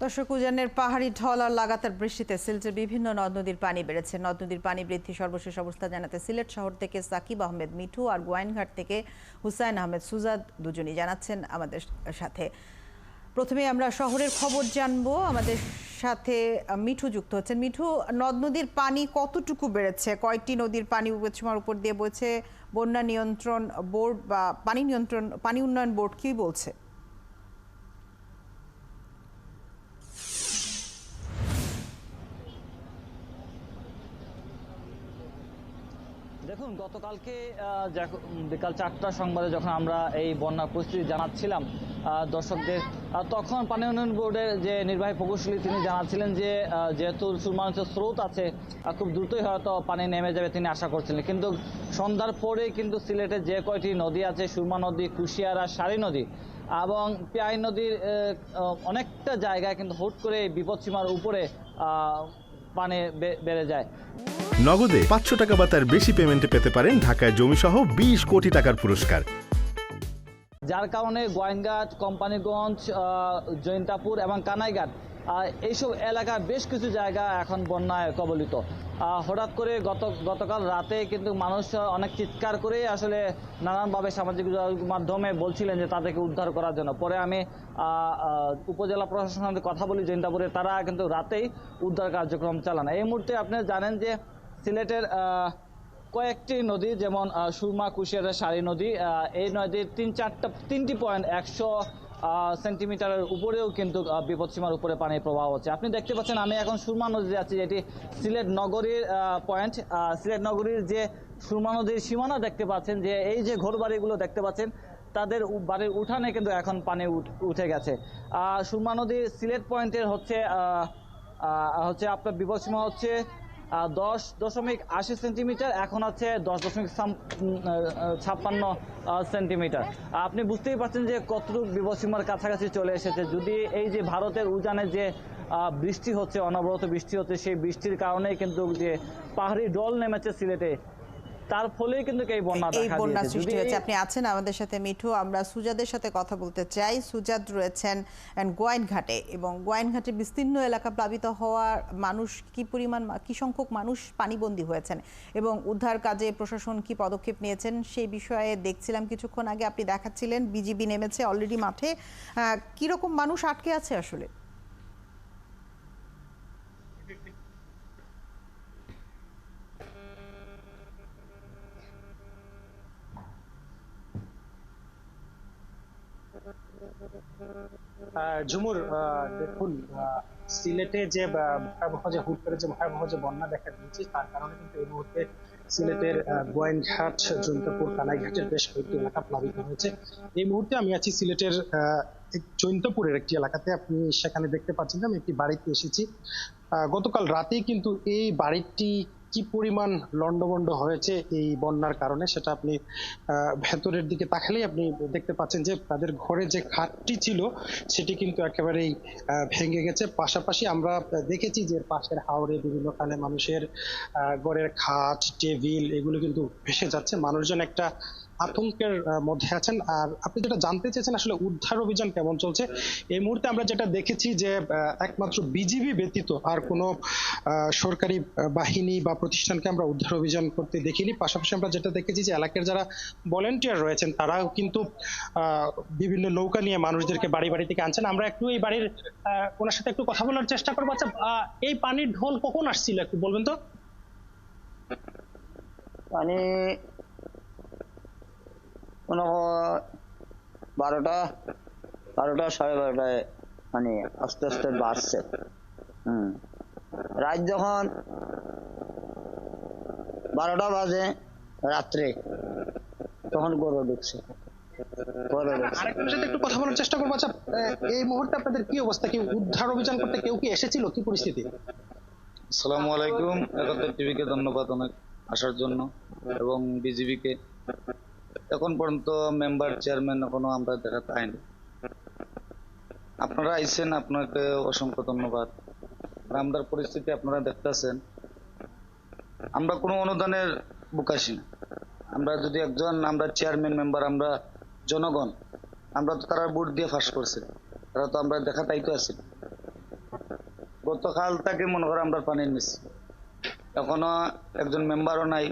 দর্শক, উজানের পাহাড়ি ঢল আর লাগাতার বৃষ্টিতে সিলেটের বিভিন্ন নদ নদীর পানি বেড়েছে। নদ নদীর পানি বৃদ্ধি সর্বশেষ অবস্থা জানাতে সিলেট শহর থেকে সাকিব আহমেদ মিঠু আর গোয়াইনঘাট থেকে হুসাইন আহমেদ সুজাদ দুজনই জানাচ্ছেন আমাদের সাথে। প্রথমে আমরা শহরের খবর জানবো, আমাদের সাথে মিঠু যুক্ত হচ্ছেন। মিঠু, নদ নদীর পানি কতটুকু বেড়েছে? কয়টি নদীর পানি উপত্যকার উপর দিয়ে বইছে? বন্যা নিয়ন্ত্রণ বোর্ড বা পানি উন্নয়ন বোর্ড কি বলছে? দেখুন, গতকালকে বিকাল 4টার সংবাদে যখন আমরা এই বন্যার পরিস্থিতি জানাচ্ছিলাম দর্শকদের, তখন পানি উন্নয়ন বোর্ডের যে নির্বাহী প্রকৌশলী তিনি জানাচ্ছিলেন যে যেহেতু সুরমার স্রোত আছে, খুব দ্রুতই হয়তো পানি নেমে যাবে তিনি আশা করছিলেন। কিন্তু সন্ধ্যার পরে কিন্তু সিলেটের যে কয়টি নদী আছে, সুরমা নদী, কুশিয়ারা, সারি নদী এবং পিয়াই নদীর অনেকটা জায়গায় কিন্তু হুট করে বিপদসীমার উপরে পানি বেড়ে যায়। নগদে 500 টাকা বা তার বেশি পেমেন্টে পেতে পারেন ঢাকায় জমিসহ 20 কোটি টাকার পুরস্কার। যার কারণে গোয়াইনঘাট, কোম্পানিগঞ্জ, জৈন্তাপুর এবং কানাইঘাট এইসব এলাকার বেশ কিছু জায়গা এখন বন্যায় কবলিত। হঠাৎ করে গতকাল রাতে কিন্তু মানুষ অনেক চিৎকার করে আসলে নানানভাবে সামাজিক মাধ্যমে বলছিলেন যে তাদেরকে উদ্ধার করার জন্য। পরে আমি উপজেলা প্রশাসনের সাথে কথা বলি জৈন্তাপুরে, তারা কিন্তু রাতেই উদ্ধার কার্যক্রম চালান। এই মুহূর্তে আপনারা জানেন যে সিলেটের কয়েকটি নদী যেমন সুরমা, কুশিয়ারা, সারি নদী, এই নদীর 3-4টি পয়েন্ট 100 সেন্টিমিটারের উপরেও কিন্তু বিপদসীমার উপরে পানির প্রবাহ হচ্ছে। আপনি দেখতে পাচ্ছেন আমি এখন সুরমা নদীতে আছি, যেটি সিলেট নগরীর পয়েন্ট। সিলেট নগরীর যে সুরমা নদীর সীমানা দেখতে পাচ্ছেন, যে এই যে ঘরবাড়িগুলো দেখতে পাচ্ছেন তাদের বাড়ির উঠানে কিন্তু এখন পানি উঠে গেছে। সুরমা নদীর সিলেট পয়েন্টের হচ্ছে আপনার বিপদসীমা হচ্ছে 10.80 সেন্টিমিটার, এখন আছে 10.56 সেন্টিমিটার। আপনি বুঝতেই পারছেন যে কতটুকু বিপদসীমার কাছাকাছি চলে এসেছে। যদি এই যে ভারতের উজানে যে বৃষ্টি হচ্ছে, অনবরত বৃষ্টি হচ্ছে, সেই বৃষ্টির কারণেই কিন্তু যে পাহাড়ি ঢল নেমেছে সিলেটে, তার ফলেই কিন্তু এই বন্যা সৃষ্টি হয়েছে। আপনি আছেন আমাদের সাথে মিঠু, আমরা সুজাদের সাথে কথা বলতে চাই। সুজাদ রয়েছেন গোয়াইনঘাটে, এবং গোয়াইনঘাটে বিস্তীর্ণ এলাকা প্লাবিত হওয়ার মানুষ কি সংখ্যক মানুষ পানিবন্দী হয়েছেন এবং উদ্ধার কাজে প্রশাসন কি পদক্ষেপ নিয়েছেন সেই বিষয়ে দেখছিলাম কিছুক্ষণ আগে। আপনি দেখাচ্ছিলেন বিজিবি নেমেছে অলরেডি মাঠে। কিরকম মানুষ আটকে আছে আসলে? ঝুমুর, দেখুন, সিলেটে যে ভয়াবহ যে হুট করে যে ভয়াবহ যে বন্যা দেখা দিয়েছে, তার কারণে কিন্তু এই মুহূর্তে সিলেটের গোয়াইনঘাট, জৈন্তাপুর, কানাইঘাটের বেশ কয়েকটি এলাকা প্লাবিত হয়েছে। এই মুহূর্তে আমি আছি সিলেটের জৈন্তাপুরের একটি এলাকাতে। আপনি সেখানে দেখতে পাচ্ছেন যে আমি একটি বাড়িতে এসেছি। গতকাল রাতেই কিন্তু এই বাড়িটি কি পরিমাণ লন্ডভন্ড হয়েছে এই বন্যার কারণে সেটা আপনি ভেতরের দিকে তাকালেই আপনি দেখতে পাচ্ছেন যে তাদের ঘরে যে খাটটি ছিল সেটি কিন্তু একেবারেই ভেঙে গেছে। পাশাপাশি আমরা দেখেছি যে পাশের হাওরে বিভিন্ন খানে মানুষের ঘরের খাট, টেবিল এগুলো কিন্তু ভেসে যাচ্ছে। মানুষজন একটা আতঙ্কের মধ্যে আছেন। আর আপনি যেটা জানতে চেয়েছেন আসলে উদ্ধার অভিযান কেমন চলছে, এই মুহূর্তে আমরা যেটা দেখেছি যে একমাত্র বিজিবি ব্যতীত আর কোনো সরকারি বাহিনী বা প্রতিষ্ঠানকে আমরা উদ্ধার অভিযান করতে দেখিনি। পাশাপাশি আমরা যেটা দেখেছি যে এলাকার যারা ভলেন্টিয়ার রয়েছেন তারাও কিন্তু বিভিন্ন নৌকা নিয়ে মানুষদেরকে বাড়ি বাড়ি থেকে আনছেন। আমরা একটু এই বাড়ির ওনার সাথে একটু কথা বলার চেষ্টা করবো। আচ্ছা, এই পানির ঢোল কখন আসছিল একটু বলবেন তো? পানি 12টা 12:30 মানে আস্তে আস্তে বাড়ছে। রাত যখন 12টা বাজে রাত্রে, তখন গরু ঢুকছে। আরেকটার সাথে একটু কথা বলার চেষ্টা করবো। আচ্ছা, এই মুহূর্তে আপনাদের কি অবস্থা? কি উদ্ধার অভিযান করতে কেউ কি এসেছিল? কি পরিস্থিতি? আসসালামু আলাইকুম। 71 টিভিকে ধন্যবাদ অনেক আসার জন্য, এবং বিজিবিকে। এখন পর্যন্ত মেম্বার, চেয়ারম্যান এখনো আমরা দেখা পাইনি। আপনারা আইছেন, আপনাকে অসংখ্য ধন্যবাদ। আমাদের পরিস্থিতি আপনারা দেখতেছেন, আমরা কোনো অনুদানের বুকাশি না। আমরা যদি আমরা চেয়ারম্যান, মেম্বার, আমরা জনগণ, আমরা তো তারা ভোট দিয়ে ফাঁস করছে, তারা তো আমরা দেখা তাই তো আছি। গতকাল থেকে মনে করো আমরা পানির নিচ্ছি, এখনো একজন মেম্বারও নাই,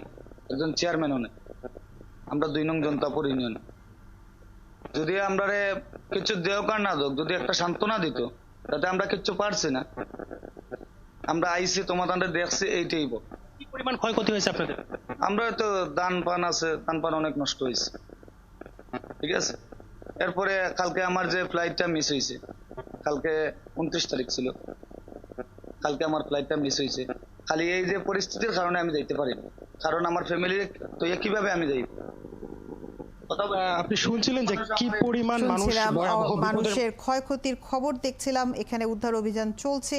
একজন চেয়ারম্যানও নেই। আমরা 2 নং জনতাপুর ইউনিয়ন। যদি আমরা কিছু দেওকার না দোক, যদি একটা সান্ত্বনা দিত, তাতে আমরা কিচ্ছু পারছি না। আমরা আইসি তোমাদের দেখছি, এইটাই বল। কি পরিমাণ ক্ষয়ক্ষতি হয়েছে আপনাদের? আমরা তো ধান পান আছে, ধান পান অনেক নষ্ট হয়েছে, ঠিক আছে। এরপরে কালকে আমার যে ফ্লাইটটা মিস হয়েছে, কালকে 29 তারিখ ছিল, কালকে আমার ফ্লাইটটা মিস হয়েছে। খালি এই যে পরিস্থিতির কারণে আমি যাইতে পারি না, কারণ আমার ফ্যামিলি তো কিভাবে আমি যাই। আপনি শুনছিলেন যে কি পরিমাণ মানুষ শুনছিলাম ভয়াবহ বিপদের মানুষের ক্ষয়ক্ষতির খবর দেখছিলাম, এখানে উদ্ধার অভিযান চলছে।